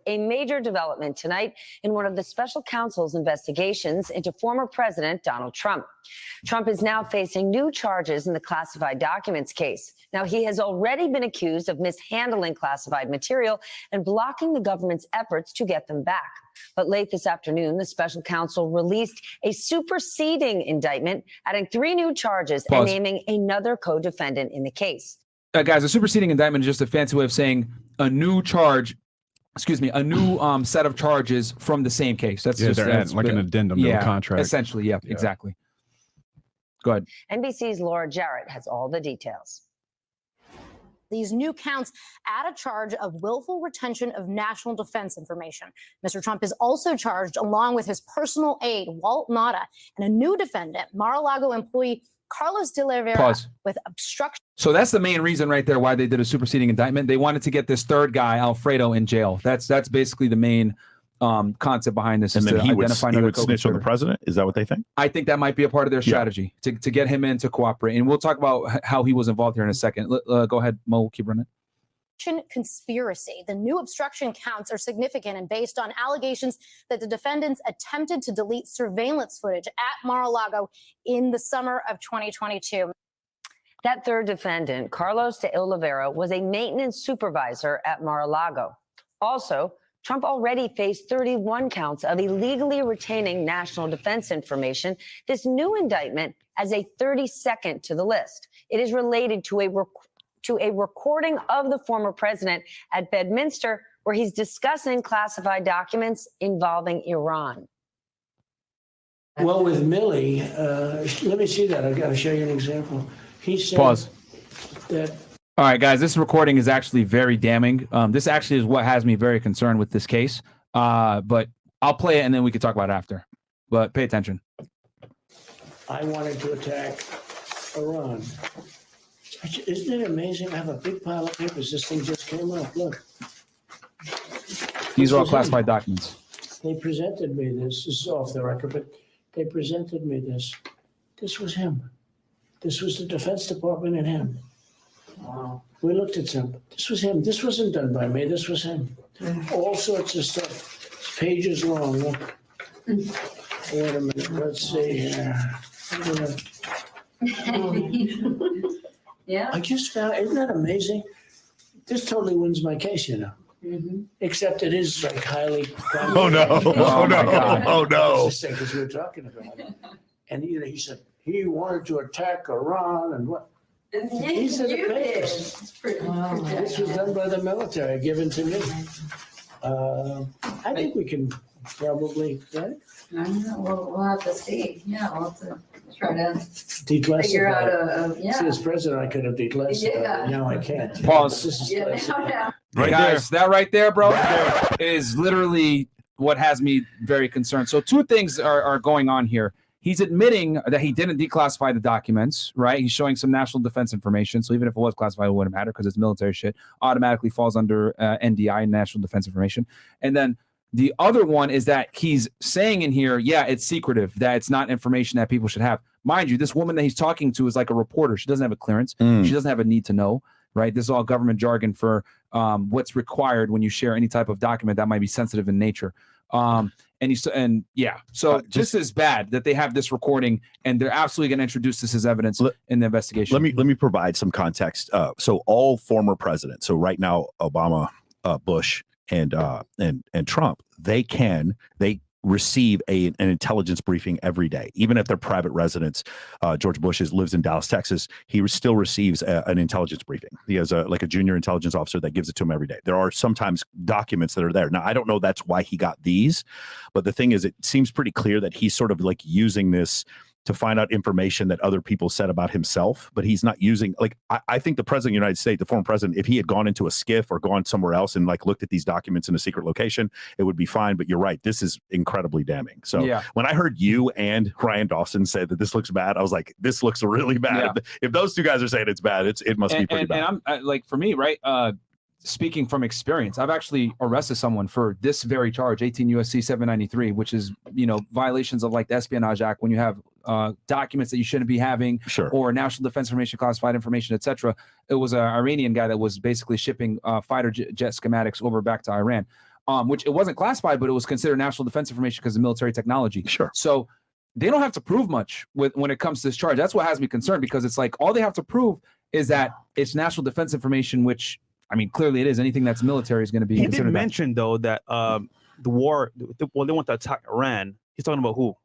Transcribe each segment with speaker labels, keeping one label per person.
Speaker 1: A major development tonight in one of the special counsel's investigations into former President Donald Trump. Trump is now facing new charges in the classified documents case. Now, he has already been accused of mishandling classified material and blocking the government's efforts to get them back. But late this afternoon, the special counsel released a superseding indictment, adding 3 new charges and naming another co-defendant in the case.
Speaker 2: Guys, a superseding indictment is just a fancy way of saying a new charge. Excuse me, a new set of charges from the same case. That's just
Speaker 3: like an addendum to the contract.
Speaker 2: Essentially, yeah, exactly. Go ahead.
Speaker 1: NBC's Laura Jarrett has all the details.
Speaker 4: These new counts add a charge of willful retention of national defense information. Mr. Trump is also charged, along with his personal aide, Walt Nauta, and a new defendant, Mar-a-Lago employee Carlos de Oliveira, with obstruction.
Speaker 2: So that's the main reason right there why they did a superseding indictment. They wanted to get this third guy, Alfredo, in jail. That's basically the main concept behind this.
Speaker 5: And then he would snitch on the
Speaker 2: president.
Speaker 5: president? Is that what they think?
Speaker 2: I think that might be a part of their strategy to get him in to cooperate. And we'll talk about how he was involved here in a second. Go ahead, Mo, keep running.
Speaker 4: Conspiracy. The new obstruction counts are significant and based on allegations that the defendants attempted to delete surveillance footage at Mar-a-Lago in the summer of 2022.
Speaker 1: That third defendant, Carlos de Oliveira, was a maintenance supervisor at Mar-a-Lago. Also, Trump already faced 31 counts of illegally retaining national defense information. This new indictment adds a 32nd to the list. It is related to a recording of the former president at Bedminster, where he's discussing classified documents involving Iran.
Speaker 6: Well, with Milley, let me see that. I've got to show you an example. He said that.
Speaker 2: All right, guys, this recording is actually very damning. This actually is what has me very concerned with this case. But I'll play it and then we can talk about it after. But pay attention.
Speaker 6: I wanted to attack Iran. Isn't it amazing? I have a big pile of papers. This thing just came up. Look.
Speaker 2: These are all classified documents.
Speaker 6: They presented me this. This is off the record, but they presented me this. This was him. This was the Defense Department and him. Wow. We looked at him. This was him. This wasn't done by me. This was him. All sorts of stuff. It's pages long. Look. Wait a minute. Let's see here.
Speaker 7: Yeah.
Speaker 6: I just found, isn't that amazing? This totally wins my case, you know. Mm-hmm. Except it is like highly.
Speaker 5: Oh no! Oh no! Oh no!
Speaker 6: Because we were talking about it, and he said he wanted to attack Iran and what? These are the papers. This was done by the military, given to me. I think we can probably, right?
Speaker 7: I don't know. We'll have to see. Yeah, we'll have to try to
Speaker 6: declassify.
Speaker 7: Figure out a
Speaker 6: See, as president, I could have declassified. Now I can't.
Speaker 2: Pause.
Speaker 6: This is
Speaker 2: Right, guys, that right there, bro, is literally what has me very concerned. So 2 things are going on here. He's admitting that he didn't declassify the documents, right? He's showing some national defense information. So even if it was classified, it wouldn't matter because it's military shit. Automatically falls under NDI, national defense information. And then the other one is that he's saying in here, yeah, it's secretive, that it's not information that people should have. Mind you, this woman that he's talking to is like a reporter. She doesn't have a clearance. She doesn't have a need to know, right? This is all government jargon for what's required when you share any type of document that might be sensitive in nature. So this is bad that they have this recording and they're absolutely going to introduce this as evidence in the investigation.
Speaker 5: Let me provide some context. So all former presidents, so right now Obama, Bush, and Trump, they receive an intelligence briefing every day, even at their private residence. George Bush lives in Dallas, Texas. He still receives an intelligence briefing. He has a junior intelligence officer that gives it to him every day. There are sometimes documents that are there. Now, I don't know that's why he got these, but the thing is, it seems pretty clear that he's sort of like using this to find out information that other people said about himself, but he's not using, like, I think the president of the United States, the former president, if he had gone into a skiff or gone somewhere else and like looked at these documents in a secret location, it would be fine. But you're right, this is incredibly damning. So when I heard you and Ryan Dawson say that this looks bad, I was like, this looks really bad. If those 2 guys are saying it's bad, it must be pretty bad.
Speaker 2: And I'm like, for me, right, speaking from experience, I've actually arrested someone for this very charge, 18 USC 793, which is, violations of like the Espionage Act when you have documents that you shouldn't be having, or national defense information, classified information, etc. It was an Iranian guy that was basically shipping fighter jet schematics over back to Iran. which it wasn't classified, but it was considered national defense information because of military technology.
Speaker 5: Sure.
Speaker 2: So they don't have to prove much when it comes to this charge. That's what has me concerned, because it's like all they have to prove is that it's national defense information, which, I mean, clearly it is. Anything that's military is going to be
Speaker 8: He
Speaker 2: considered
Speaker 8: did
Speaker 2: that.
Speaker 8: mention, though, that the war, they want to attack Iran. He's talking about who?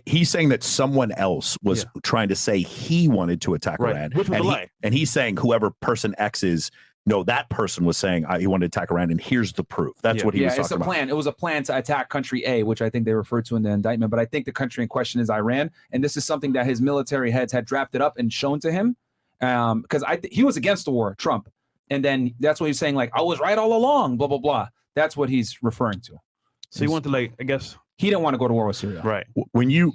Speaker 5: He's saying that someone else was trying to say he wanted to attack Iran.
Speaker 8: Which was a lie.
Speaker 5: And he's saying whoever person X is, no, that person was saying he wanted to attack Iran, and here's the proof. That's what he was talking
Speaker 2: it's a
Speaker 5: about.
Speaker 2: plan. It was a plan to attack country A, which I think they referred to in the indictment. But I think the country in question is Iran, and this is something that his military heads had drafted up and shown to him, because he was against the war, Trump, and then that's what he's saying, like, I was right all along, blah blah blah. That's what he's referring to.
Speaker 8: So he wanted to, like, I guess.
Speaker 2: He didn't want to go to war with Syria.
Speaker 8: Right.
Speaker 5: When you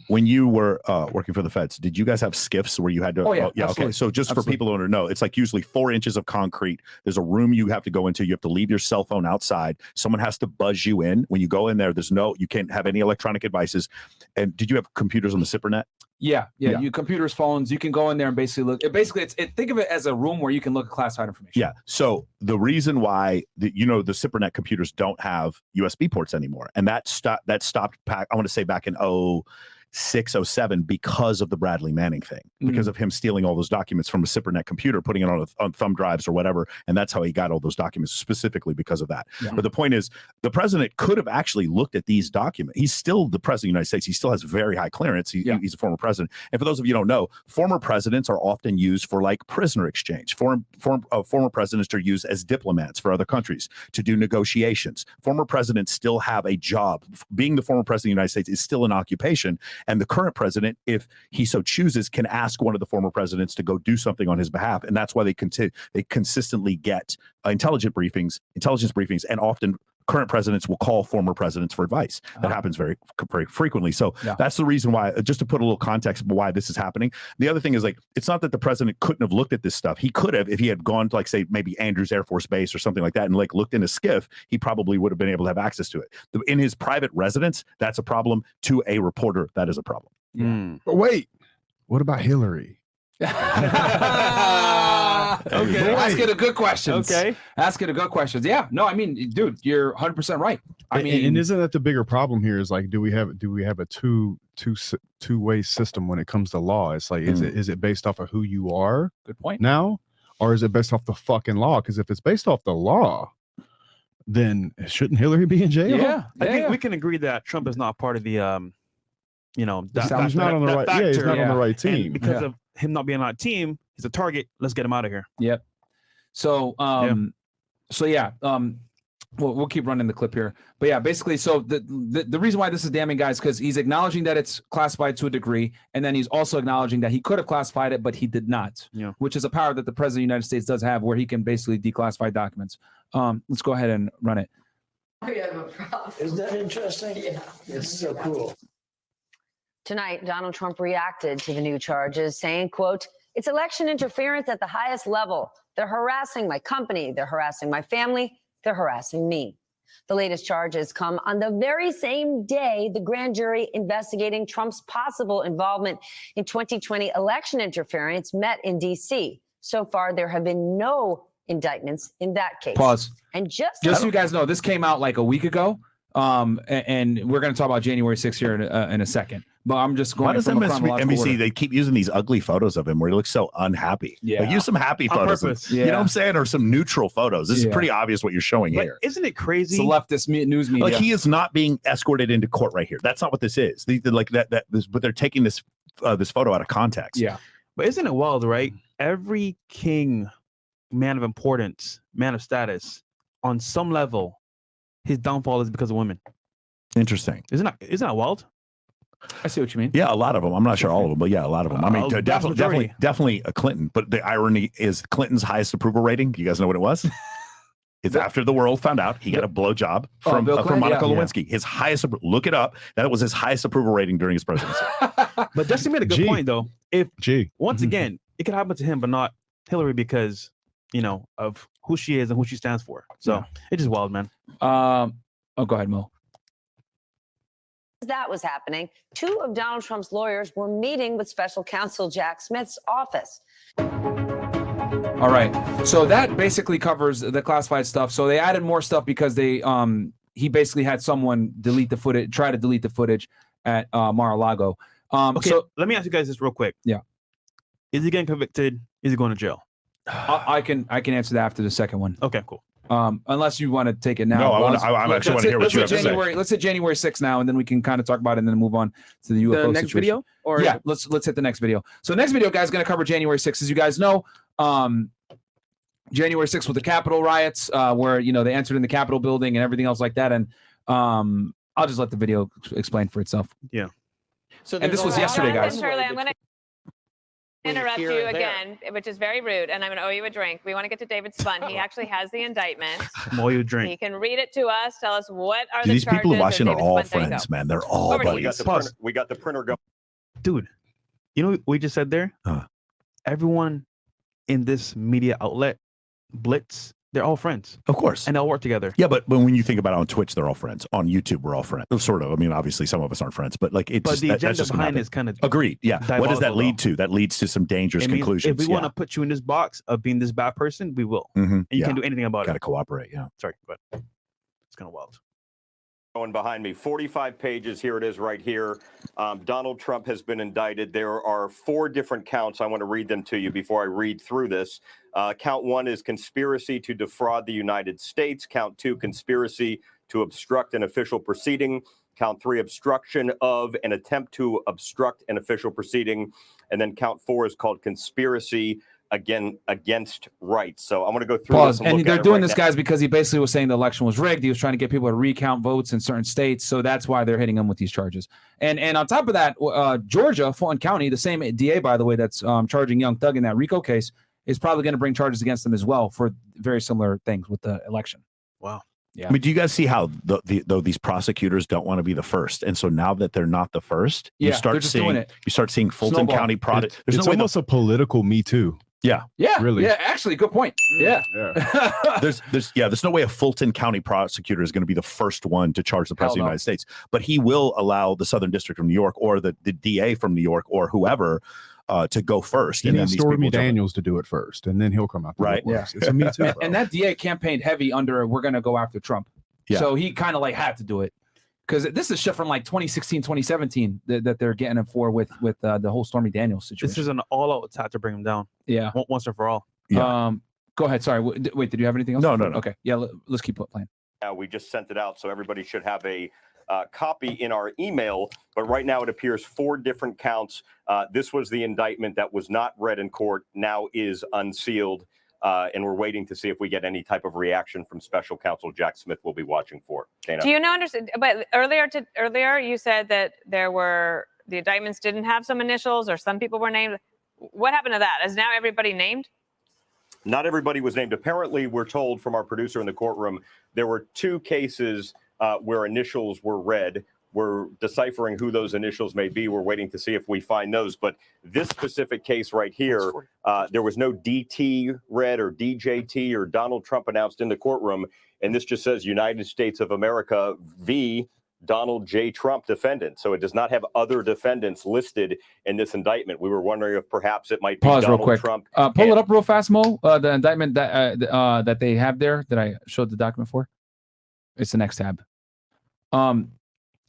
Speaker 5: were working for the feds, did you guys have skiffs where you had to?
Speaker 2: Oh, yeah,
Speaker 5: Okay.
Speaker 2: absolutely.
Speaker 5: So just for people who don't know, it's like usually 4 inches of concrete. There's a room you have to go into. You have to leave your cell phone outside. Someone has to buzz you in. When you go in there, you can't have any electronic devices. And did you have computers on the SIPRnet?
Speaker 2: Yeah. You computers, phones. You can go in there and basically look. Think of it as a room where you can look at classified information.
Speaker 5: Yeah. So the reason why the SIPRnet computers don't have USB ports anymore, and that stopped back, I want to say back in 06, 07, because of the Bradley Manning thing, because of him stealing all those documents from a SIPRnet computer, putting it on thumb drives or whatever, and that's how he got all those documents, specifically because of that.
Speaker 2: Yeah.
Speaker 5: But the point is, the president could have actually looked at these documents. He's still the president of the United States. He still has very high clearance. He's a former president. And for those of you who don't know, former presidents are often used for like prisoner exchange. Former presidents are used as diplomats for other countries to do negotiations. Former presidents still have a job. Being the former president of the United States is still an occupation. And the current president, if he so chooses, can ask one of the former presidents to go do something on his behalf. And that's why they consistently get intelligence briefings, and often current presidents will call former presidents for advice. That happens very, very frequently. So that's the reason why, just to put a little context of why this is happening. The other thing is, like, it's not that the president couldn't have looked at this stuff. He could have, if he had gone to, like, say, maybe Andrews Air Force Base or something like that, and like looked in a skiff, he probably would have been able to have access to it. In his private residence, that's a problem. To a reporter, that is a problem.
Speaker 3: But wait, what about Hillary?
Speaker 2: Okay, asking a good questions.
Speaker 8: Okay,
Speaker 2: asking a good questions. Yeah, no, I mean, dude, you're 100% right. I mean,
Speaker 3: and isn't that the bigger problem here? Is like, do we have a two-way system when it comes to law? It's like, is it based off of who you are?
Speaker 2: Good point.
Speaker 3: Now, or is it based off the fucking law? Because if it's based off the law, then shouldn't Hillary be in jail?
Speaker 2: Yeah,
Speaker 8: I think we can agree that Trump is not part of the he's not
Speaker 3: on the right. Yeah, he's not on the right team.
Speaker 8: And because of him not being on that team, he's a target. Let's get him out of here.
Speaker 2: Yep. So, we'll keep running the clip here. But yeah, basically, so the reason why this is damning, guys, because he's acknowledging that it's classified to a degree, and then he's also acknowledging that he could have classified it, but he did not.
Speaker 8: Yeah.
Speaker 2: Which is a power that the president of the United States does have, where he can basically declassify documents. Let's go ahead and run it.
Speaker 7: We have a problem.
Speaker 6: Isn't that interesting?
Speaker 7: Yeah.
Speaker 6: It's so cool.
Speaker 1: Tonight, Donald Trump reacted to the new charges, saying, quote, "It's election interference at the highest level. They're harassing my company. They're harassing my family. They're harassing me." The latest charges come on the very same day the grand jury investigating Trump's possible involvement in 2020 election interference met in D.C. So far, there have been no indictments in that case.
Speaker 2: Pause.
Speaker 1: And just
Speaker 2: so you guys know, this came out like a week ago, and we're going to talk about January 6th here in a second. But I'm just going.
Speaker 5: Why does
Speaker 2: from a chronological
Speaker 5: NBC
Speaker 2: order.
Speaker 5: they keep using these ugly photos of him where he looks so unhappy?
Speaker 2: Yeah.
Speaker 5: Like, use some happy
Speaker 8: On
Speaker 5: photos.
Speaker 8: purpose.
Speaker 5: You know what I'm saying? Or some neutral photos. This is pretty obvious what you're showing
Speaker 8: But
Speaker 5: here.
Speaker 8: isn't it crazy?
Speaker 2: It's the leftist news media.
Speaker 5: Like, he is not being escorted into court right here. That's not what this is. But they're taking this photo out of context.
Speaker 2: Yeah.
Speaker 8: But isn't it wild, right? Every king, man of importance, man of status, on some level, his downfall is because of women.
Speaker 5: Interesting.
Speaker 8: Isn't that wild?
Speaker 2: I see what you mean.
Speaker 5: Yeah, a lot of them. I'm not sure all of them, but yeah, a lot of them. I mean, definitely a Clinton. But the irony is Clinton's highest approval rating. You guys know what it was? It's after the world found out he got a blowjob from Monica Lewinsky. His highest. Look it up. That was his highest approval rating during his presidency.
Speaker 8: But Dusty made a good point, though. If once
Speaker 3: Mm-hmm.
Speaker 8: again, it could happen to him, but not Hillary, because of who she is and who she stands for. So it's just wild, man.
Speaker 2: Go ahead, Mo.
Speaker 1: that was happening, two of Donald Trump's lawyers were meeting with special counsel Jack Smith's office.
Speaker 2: All right. So that basically covers the classified stuff. So they added more stuff because he basically had someone try to delete the footage at Mar-a-Lago.
Speaker 8: Okay,
Speaker 2: So
Speaker 8: let me ask you guys this real quick.
Speaker 2: Yeah.
Speaker 8: Is he getting convicted? Is he going to jail?
Speaker 2: I can answer that after the second one.
Speaker 8: Okay, cool.
Speaker 2: Unless you want to take it now.
Speaker 5: No, I'm actually want to hear what you have to say.
Speaker 2: Let's hit January 6th now, and then we can kind of talk about it and then move on to the UFO
Speaker 8: The next
Speaker 2: situation.
Speaker 8: video? Or
Speaker 2: Yeah, let's hit the next video. So next video, guys, going to cover January 6th. As you guys know, January 6th with the Capitol riots, where they entered in the Capitol building and everything else like that. And I'll just let the video explain for itself.
Speaker 8: Yeah.
Speaker 9: So
Speaker 2: And this was yesterday, guys.
Speaker 7: Shirley, I'm going to interrupt
Speaker 9: here
Speaker 7: you
Speaker 9: and there.
Speaker 7: again, which is very rude, and I'm going to owe you a drink. We want to get to David Spun. He actually has the indictment.
Speaker 8: More you
Speaker 7: He
Speaker 8: drink.
Speaker 7: can read it to us. Tell us what are the
Speaker 5: These
Speaker 7: charges.
Speaker 5: people watching are
Speaker 7: David
Speaker 5: all
Speaker 7: Spun, there you
Speaker 5: friends,
Speaker 7: go.
Speaker 5: man. They're all
Speaker 7: Over to you.
Speaker 5: buddies.
Speaker 9: We got the printer going.
Speaker 8: Dude, you know what we just said there? Everyone in this media outlet, Blitz, they're all friends.
Speaker 5: Of course.
Speaker 8: And they'll work together.
Speaker 5: Yeah, but when you think about it on Twitch, they're all friends. On YouTube, we're all friends. Sort of. I mean, obviously, some of us aren't friends, but like it's
Speaker 8: But
Speaker 5: just
Speaker 8: the
Speaker 5: that's
Speaker 8: agenda
Speaker 5: just gonna
Speaker 8: behind
Speaker 5: happen.
Speaker 8: is kind of
Speaker 5: Agreed. Yeah. What does that
Speaker 8: diabolical,
Speaker 5: lead to? That leads to some dangerous
Speaker 8: It means
Speaker 5: conclusions.
Speaker 8: if we want to put you in this box of being this bad person, we will.
Speaker 5: Mm-hmm.
Speaker 8: And you can't do anything about
Speaker 5: Got to
Speaker 8: it.
Speaker 5: cooperate. Yeah.
Speaker 8: Sorry, but it's kind of wild.
Speaker 9: Going behind me, 45 pages. Here it is right here. Donald Trump has been indicted. There are 4 different counts. I want to read them to you before I read through this. Count 1 is conspiracy to defraud the United States. Count 2, conspiracy to obstruct an official proceeding. Count 3, obstruction of an attempt to obstruct an official proceeding. And then count 4 is called conspiracy against rights. So I'm going to go through
Speaker 2: Pause.
Speaker 9: this
Speaker 2: And
Speaker 9: look
Speaker 2: they're
Speaker 9: at it
Speaker 2: doing
Speaker 9: right
Speaker 2: this,
Speaker 9: now.
Speaker 2: guys, because he basically was saying the election was rigged. He was trying to get people to recount votes in certain states. So that's why they're hitting him with these charges. And on top of that, Georgia, Fulton County, the same DA, by the way, that's charging Young Thug in that RICO case, is probably going to bring charges against them as well for very similar things with the election.
Speaker 8: Wow.
Speaker 2: Yeah.
Speaker 5: I mean, do you guys see how though these prosecutors don't want to be the first, and so now that they're not the first,
Speaker 2: Yeah,
Speaker 5: you
Speaker 2: they're
Speaker 5: start
Speaker 2: just
Speaker 5: seeing
Speaker 2: doing it.
Speaker 5: you start seeing Fulton
Speaker 2: Snowball.
Speaker 5: County product. There's
Speaker 3: It's
Speaker 5: no way
Speaker 3: almost a political Me Too.
Speaker 2: Yeah,
Speaker 3: Really?
Speaker 2: Yeah, actually, good point. Yeah.
Speaker 5: there's no way a Fulton County prosecutor is going to be the first one to charge the president of the
Speaker 2: no.
Speaker 5: United States, but he will allow the Southern District of New York or the DA from New York or whoever to go first.
Speaker 3: He
Speaker 5: and then
Speaker 3: needs
Speaker 5: these
Speaker 3: Stormy
Speaker 5: people jump in.
Speaker 3: Daniels to do it first, and then he'll come out. the
Speaker 5: Right.
Speaker 3: woodworks. It's a Me Too. bro.
Speaker 2: And that DA campaigned heavy under we're going to go after Trump.
Speaker 5: Yeah.
Speaker 2: So he kind of like had to do it. Because this is shit from like 2016, 2017 that they're getting him for with the whole Stormy Daniels situation.
Speaker 8: This is an all-out attack to bring him down
Speaker 2: Yeah.
Speaker 8: once and for all.
Speaker 5: Yeah.
Speaker 2: Go ahead. Sorry. Wait, did you have anything else?
Speaker 5: No.
Speaker 2: Okay. Yeah. Let's keep playing.
Speaker 9: We just sent it out, so everybody should have a copy in our email. But right now it appears 4 different counts. This was the indictment that was not read in court, now is unsealed. And we're waiting to see if we get any type of reaction from special counsel Jack Smith. We'll be watching for. Dana.
Speaker 7: Do you know, understand? But earlier you said that the indictments didn't have some initials or some people were named. What happened to that? Is now everybody named?
Speaker 9: Not everybody was named. Apparently, we're told from our producer in the courtroom, there were 2 cases where initials were read. We're deciphering who those initials may be. We're waiting to see if we find those. But this specific case right here, there was no DT read or DJT or Donald Trump announced in the courtroom. And this just says United States of America v. Donald J. Trump defendant. So it does not have other defendants listed in this indictment. We were wondering if perhaps it might be
Speaker 2: Pause
Speaker 9: Donald
Speaker 2: real quick.
Speaker 9: Trump.
Speaker 2: Pull it up real fast, Mo. The indictment that they have there that I showed the document for. It's the next tab.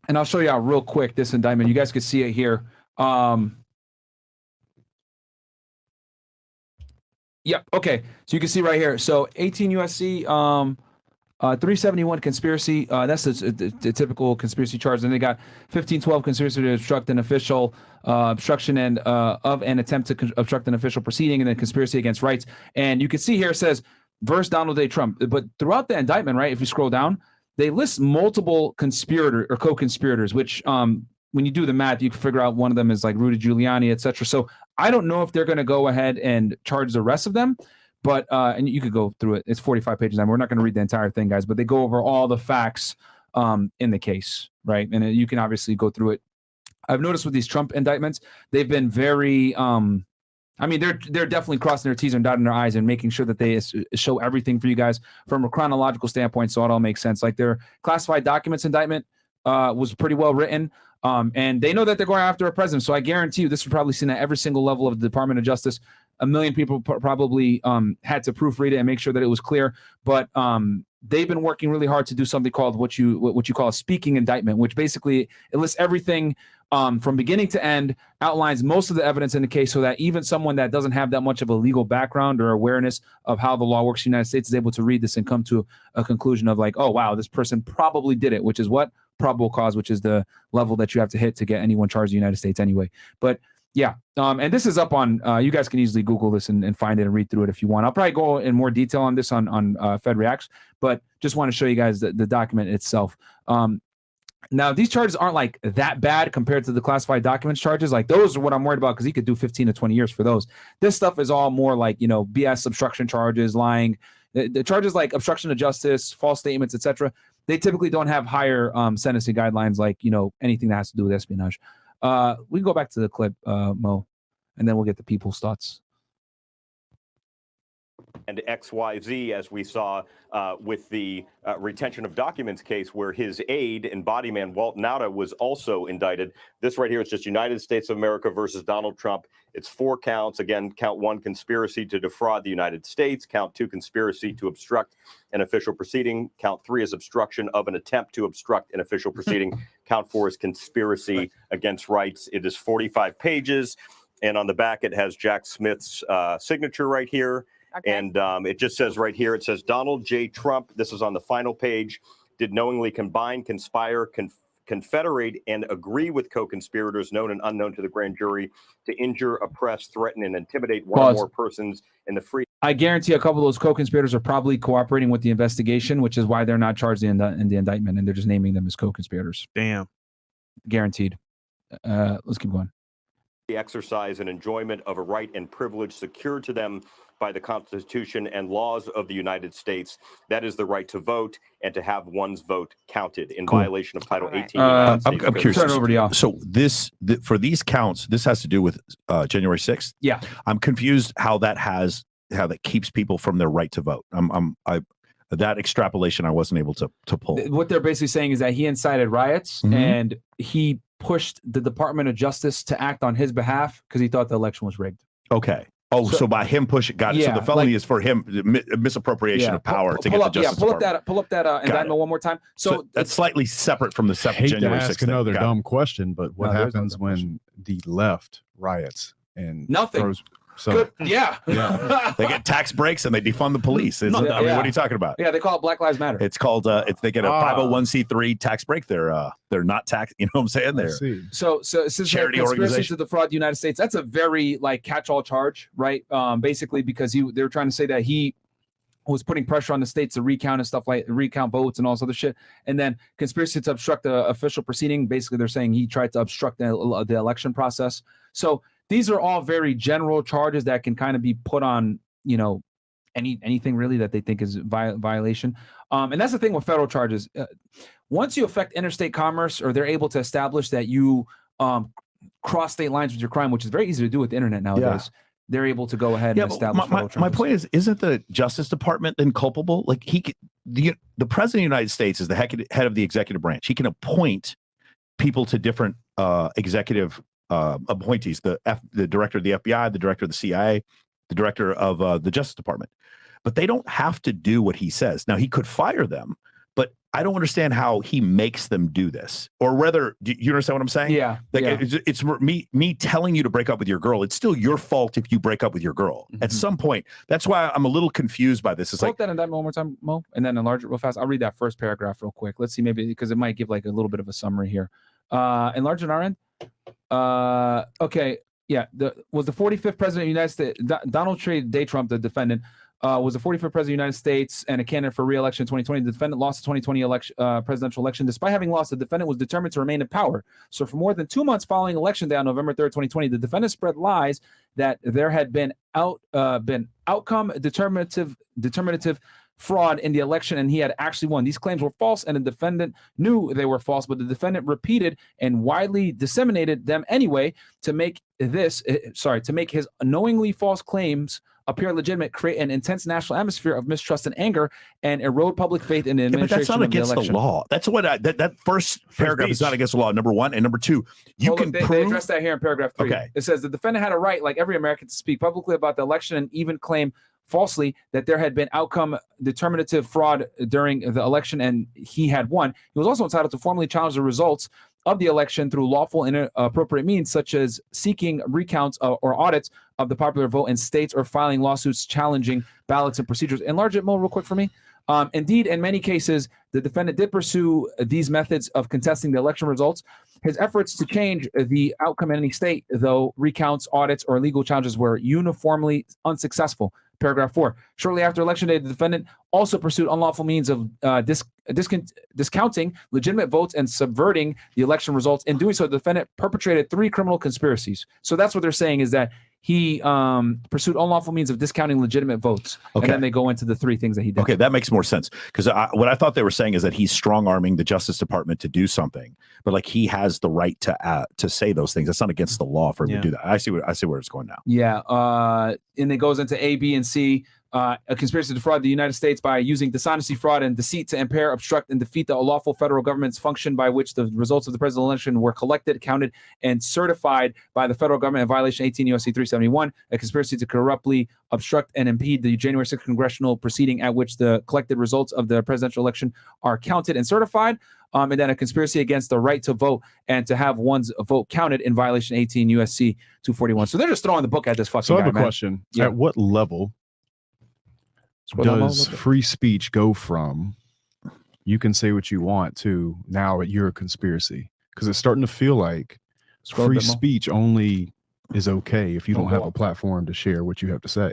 Speaker 2: And I'll show you out real quick this indictment. You guys can see it here. Yep. Okay. So you can see right here. So 18 USC 371 conspiracy. That's the typical conspiracy charge. And they got 1512 conspiracy to obstruct an official obstruction and of an attempt to obstruct an official proceeding, and then conspiracy against rights. And you can see here it says versus Donald J. Trump. But throughout the indictment, right, if you scroll down, they list multiple conspirator or co-conspirators, which when you do the math, you can figure out one of them is like Rudy Giuliani, etc. So I don't know if they're going to go ahead and charge the rest of them, but and you could go through it. It's 45 pages. We're not going to read the entire thing, guys, but they go over all the facts in the case, right? And you can obviously go through it. I've noticed with these Trump indictments, they've been very I mean, they're definitely crossing their T's and dotting their I's and making sure that they show everything for you guys from a chronological standpoint, so it all makes sense. Like their classified documents indictment was pretty well written, and they know that they're going after a president. So I guarantee you, this is probably seen at every single level of the Department of Justice. a million people probably had to proofread it and make sure that it was clear. But they've been working really hard to do something called what you call a speaking indictment, which basically it lists everything from beginning to end, outlines most of the evidence in the case so that even someone that doesn't have that much of a legal background or awareness of how the law works in the United States is able to read this and come to a conclusion of like, oh, wow, this person probably did it, which is what? Probable cause, which is the level that you have to hit to get anyone charged in the United States anyway. But yeah, and this is up on, you guys can easily Google this and find it and read through it if you want. I'll probably go in more detail on this on Fed Reacts, but just want to show you guys the document itself. Now, these charges aren't like that bad compared to the classified documents charges. Like those are what I'm worried about because he could do 15 to 20 years for those. This stuff is all more like, you know, BS obstruction charges, lying. The charges like obstruction of justice, false statements, etc. They typically don't have higher sentencing guidelines like, you know, anything that has to do with espionage. We can go back to the clip, Mo, and then we'll get the people's thoughts.
Speaker 9: And XYZ, as we saw with the retention of documents case, where his aide and body man, Walt Nauta, was also indicted. This right here is just United States of America versus Donald Trump. It's 4 counts. Again, count 1, conspiracy to defraud the United States. Count 2, conspiracy to obstruct an official proceeding. Count 3 is obstruction of an attempt to obstruct an official proceeding. Count 4 is conspiracy against rights. It is 45 pages. And on the back, it has Jack Smith's signature right here.
Speaker 7: Okay.
Speaker 9: And it just says right here, it says Donald J. Trump, this is on the final page, did knowingly combine, conspire, confederate, and agree with co-conspirators known and unknown to the grand jury to injure, oppress, threaten, and intimidate one or more persons in the free.
Speaker 2: I guarantee a couple of those co-conspirators are probably cooperating with the investigation, which is why they're not charged in the indictment, and they're just naming them as co-conspirators.
Speaker 8: Damn.
Speaker 2: Guaranteed. Let's keep going.
Speaker 9: The exercise and enjoyment of a right and privilege secured to them by the Constitution and laws of the United States. That is the right to vote and to have one's vote counted in violation of Title 18.
Speaker 5: I'm curious.
Speaker 2: Turn it over to y'all.
Speaker 5: So for these counts, this has to do with January 6th.
Speaker 2: Yeah.
Speaker 5: I'm confused how that keeps people from their right to vote. That extrapolation I wasn't able to pull.
Speaker 2: What they're basically saying is that he incited riots and he pushed the Department of Justice to act on his behalf because he thought the election was rigged.
Speaker 5: Okay. Oh, so by him pushing, got it.
Speaker 2: Yeah,
Speaker 5: so the felony
Speaker 2: like,
Speaker 5: is for him misappropriation of power to get the Justice Department.
Speaker 2: Pull up that indictment one more time. So
Speaker 5: that's slightly separate from the
Speaker 3: Hate
Speaker 5: January
Speaker 3: to
Speaker 5: 6th.
Speaker 3: ask another dumb question, but what happens when the left riots and
Speaker 2: nothing?
Speaker 3: throws, so
Speaker 2: good. Yeah.
Speaker 5: They get tax breaks and they defund the police. I mean, what are you talking about?
Speaker 2: Yeah, they call it Black Lives Matter.
Speaker 5: It's called they get a 501c3 tax break. They're not tax. You know what I'm saying? They're
Speaker 2: so since
Speaker 5: charity
Speaker 2: conspiracy
Speaker 5: organization
Speaker 2: to defraud the United States. That's a very like catch-all charge, right? Basically because they were trying to say that he was putting pressure on the states to recount and stuff like recount votes and all this other shit. And then conspiracy to obstruct the official proceeding. Basically, they're saying he tried to obstruct the election process. So these are all very general charges that can kind of be put on, you know, anything really that they think is violation. And that's the thing with federal charges. Once you affect interstate commerce or they're able to establish that you cross state lines with your crime, which is very easy to do with the internet nowadays, they're able to go ahead and establish federal charges.
Speaker 5: My point is, isn't the Justice Department then culpable? Like the President of the United States is the head of the executive branch. He can appoint people to different executive appointees, the director of the FBI, the director of the CIA, the director of the Justice Department. But they don't have to do what he says. Now, he could fire them, but I don't understand how he makes them do this. Or rather, do you understand what I'm saying?
Speaker 2: Yeah.
Speaker 5: It's me telling you to break up with your girl. It's still your fault if you break up with your girl. At some point, that's why I'm a little confused by this. It's
Speaker 2: Pull up that indictment one more time, Mo, and then enlarge it real fast. I'll read that first paragraph real quick. Let's see, maybe because it might give like a little bit of a summary here. Enlarge on our end. Okay. Yeah. Was the 45th president of the United States, Donald J. Trump, the defendant, was the 45th president of the United States and a candidate for re-election in 2020. The defendant lost the 2020 presidential election. Despite having lost, the defendant was determined to remain in power. So for more than 2 months following election day on November 3rd, 2020, the defendant spread lies that there had been outcome determinative fraud in the election and he had actually won. These claims were false and the defendant knew they were false, but the defendant repeated and widely disseminated them anyway to make his knowingly false claims appear legitimate, create an intense national atmosphere of mistrust and anger, and erode public faith in the
Speaker 5: Yeah, but
Speaker 2: administration
Speaker 5: that's not
Speaker 2: of the
Speaker 5: against the
Speaker 2: election.
Speaker 5: law. That's what that first paragraph is
Speaker 8: speech.
Speaker 5: not against the law. Number one, and number two, you
Speaker 2: Well,
Speaker 5: can
Speaker 2: look, they
Speaker 5: prove.
Speaker 2: address that here in paragraph 3.
Speaker 5: Okay.
Speaker 2: It says the defendant had a right, like every American, to speak publicly about the election and even claim falsely that there had been outcome determinative fraud during the election and he had won. He was also entitled to formally challenge the results of the election through lawful and appropriate means, such as seeking recounts or audits of the popular vote in states or filing lawsuits challenging ballots and procedures. Enlarge it more real quick for me. Indeed, in many cases, the defendant did pursue these methods of contesting the election results. His efforts to change the outcome in any state, though recounts, audits, or legal challenges were uniformly unsuccessful. Paragraph 4. Shortly after election day, the defendant also pursued unlawful means of discounting legitimate votes and subverting the election results. In doing so, the defendant perpetrated 3 criminal conspiracies. So that's what they're saying, is that he pursued unlawful means of discounting legitimate votes.
Speaker 5: Okay.
Speaker 2: And then they go into the 3 things that he did.
Speaker 5: Okay, that makes more sense, because what I thought they were saying is that he's strong-arming the Justice Department to do something, but like he has the right to say those things. That's not against the law for him to do that. I see where it's going now.
Speaker 2: Yeah. And it goes into A, B, and C. A conspiracy to defraud the United States by using dishonesty, fraud, and deceit to impair, obstruct, and defeat the lawful federal government's function by which the results of the presidential election were collected, counted, and certified by the federal government in violation of 18 U.S.C. 371. A conspiracy to corruptly obstruct and impede the January 6th congressional proceeding at which the collected results of the presidential election are counted and certified. And then a conspiracy against the right to vote and to have one's vote counted in violation of 18 U.S.C. 241. So they're just throwing the book at this fucking
Speaker 3: So I
Speaker 2: guy,
Speaker 3: have a
Speaker 2: man.
Speaker 3: question.
Speaker 2: Yeah.
Speaker 3: At what level
Speaker 2: Scroll down a
Speaker 3: does
Speaker 2: little bit.
Speaker 3: free speech go from you can say what you want to now you're a conspiracy? Because it's starting to feel like
Speaker 2: Scroll a
Speaker 3: free
Speaker 2: bit more.
Speaker 3: speech only is okay if you don't
Speaker 2: Oh,
Speaker 3: have
Speaker 2: wow.
Speaker 3: a platform to share what you have to say.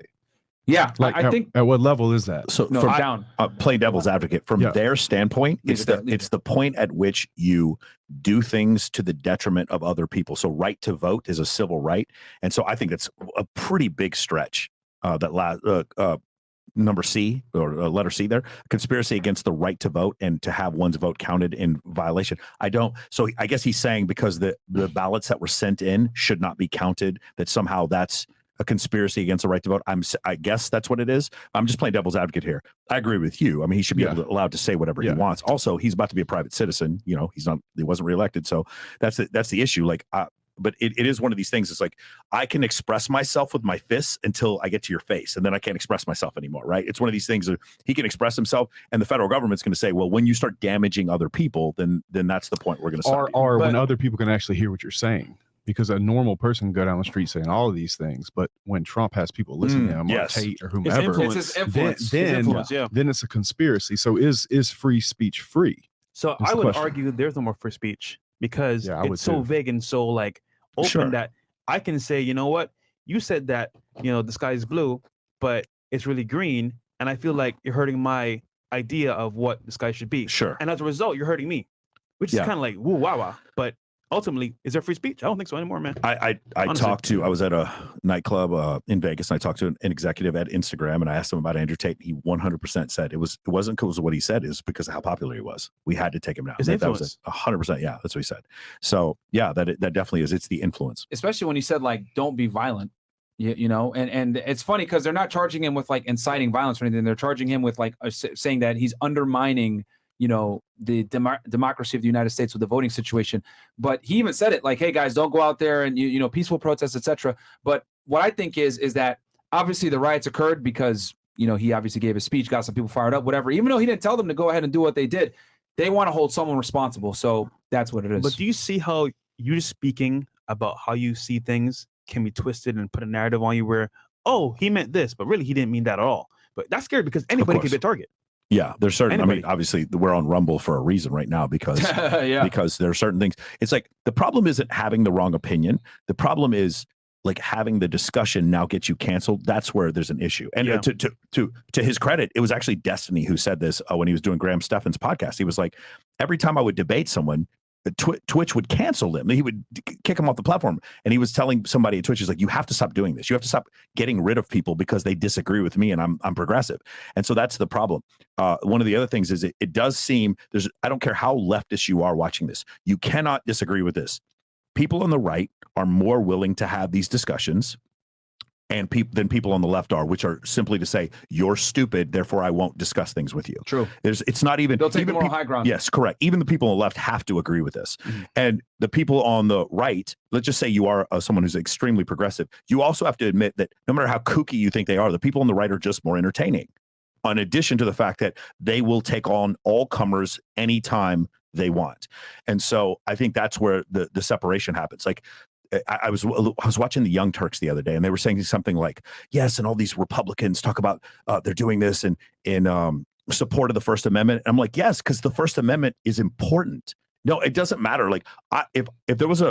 Speaker 2: Yeah,
Speaker 3: Like
Speaker 2: I think
Speaker 3: at what level is that?
Speaker 5: So
Speaker 2: no,
Speaker 5: from
Speaker 2: down.
Speaker 5: play devil's advocate, from
Speaker 3: Yeah.
Speaker 5: their standpoint,
Speaker 2: Leave
Speaker 5: it's
Speaker 2: it there, leave
Speaker 5: the point at which you do things to the detriment of other people. So right to vote is a civil right, and so I think that's a pretty big stretch. Number C or letter C there, conspiracy against the right to vote and to have one's vote counted in violation. So I guess he's saying because the ballots that were sent in should not be counted, that somehow that's a conspiracy against the right to vote. I guess that's what it is. I'm just playing devil's advocate here. I agree with you. I mean, he should be allowed to say whatever he wants. Also, he's about to be a private citizen. You know, he wasn't reelected. So that's the issue. Like, but it is one of these things. It's like, I can express myself with my fists until I get to your face, and then I can't express myself anymore, right? It's one of these things that he can express himself, and the federal government's going to say, well, when you start damaging other people, then that's the point we're going to stop.
Speaker 3: Or when other people can actually hear what you're saying. Because a normal person can go down the street saying all of these things, but when Trump has people listening to him
Speaker 5: yes.
Speaker 3: or Tate or
Speaker 8: It's
Speaker 3: whomever,
Speaker 8: influence.
Speaker 2: It's his influence.
Speaker 3: then it's a conspiracy. So is free speech free?
Speaker 8: So
Speaker 3: That's
Speaker 8: I
Speaker 3: the
Speaker 8: would
Speaker 3: question.
Speaker 8: argue there's no more free speech because
Speaker 3: Yeah, I would
Speaker 8: it's so
Speaker 3: too.
Speaker 8: vague and so like open
Speaker 5: Sure.
Speaker 8: that I can say, you know what, you said that, you know, the sky is blue, but it's really green. And I feel like you're hurting my idea of what the sky should be.
Speaker 5: Sure.
Speaker 8: And as a result, you're hurting me, which is
Speaker 5: Yeah.
Speaker 8: kind of like woo wah wah. But ultimately, is there free speech? I don't think so anymore, man.
Speaker 5: I
Speaker 8: Honestly.
Speaker 5: I was at a nightclub in Vegas, and I talked to an executive at Instagram, and I asked him about Andrew Tate. He 100% said it wasn't because of what he said, is because of how popular he was. We had to take him down.
Speaker 8: His
Speaker 5: That was
Speaker 8: influence.
Speaker 5: 100%. Yeah, that's what he said. So yeah, that definitely is. It's the influence.
Speaker 2: Especially when he said, like, don't be violent. You know, and it's funny because they're not charging him with like inciting violence or anything. They're charging him with like saying that he's undermining, you know, the democracy of the United States with the voting situation. But he even said it like, hey guys, don't go out there and you know, peaceful protests, etc. But what I think is that obviously the riots occurred because, you know, he obviously gave a speech, got some people fired up, whatever. Even though he didn't tell them to go ahead and do what they did, they want to hold someone responsible. So that's what it is.
Speaker 8: But do you see how you speaking about how you see things can be twisted and put a narrative on you where, oh, he meant this, but really he didn't mean that at all. But that's scary because anybody
Speaker 5: course.
Speaker 8: could be a target.
Speaker 5: Yeah, there's certain. I mean,
Speaker 8: Anybody.
Speaker 5: obviously, we're on Rumble for a reason right now because
Speaker 2: yeah.
Speaker 5: because there are certain things. It's like the problem isn't having the wrong opinion. The problem is like having the discussion now gets you canceled. That's where there's an issue. And
Speaker 8: Yeah.
Speaker 5: to his credit, it was actually Destiny who said this when he was doing Graham Stephan's podcast. He was like, every time I would debate someone, Twitch would cancel him. He would kick him off the platform. And he was telling somebody at Twitch, he's like, you have to stop doing this. You have to stop getting rid of people because they disagree with me and I'm progressive. And so that's the problem. One of the other things is it does seem I don't care how leftist you are watching this, you cannot disagree with this. People on the right are more willing to have these discussions and than people on the left are, which are simply to say you're stupid, therefore I won't discuss things with you.
Speaker 2: True.
Speaker 5: It's not even
Speaker 2: They'll take
Speaker 5: even
Speaker 2: the moral high ground.
Speaker 5: Yes, correct. Even the people on the left have to agree with this, and the people on the right. Let's just say you are someone who's extremely progressive. You also have to admit that no matter how kooky you think they are, the people on the right are just more entertaining. In addition to the fact that they will take on all comers anytime they want, and so I think that's where the separation happens. Like. I was watching the Young Turks the other day, and they were saying something like, "Yes," and all these Republicans talk about they're doing this in support of the First Amendment. And I'm like, "Yes," because the First Amendment is important. No, it doesn't matter. Like, if there was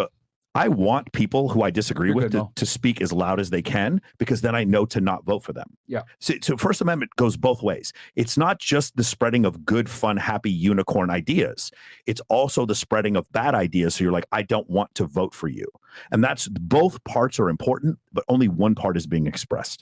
Speaker 5: I want people who I disagree with to speak as loud as they can, because then I know to not vote for them.
Speaker 2: Yeah.
Speaker 5: So First Amendment goes both ways. It's not just the spreading of good, fun, happy unicorn ideas. It's also the spreading of bad ideas. So you're like, I don't want to vote for you. And that's both parts are important, but only one part is being expressed.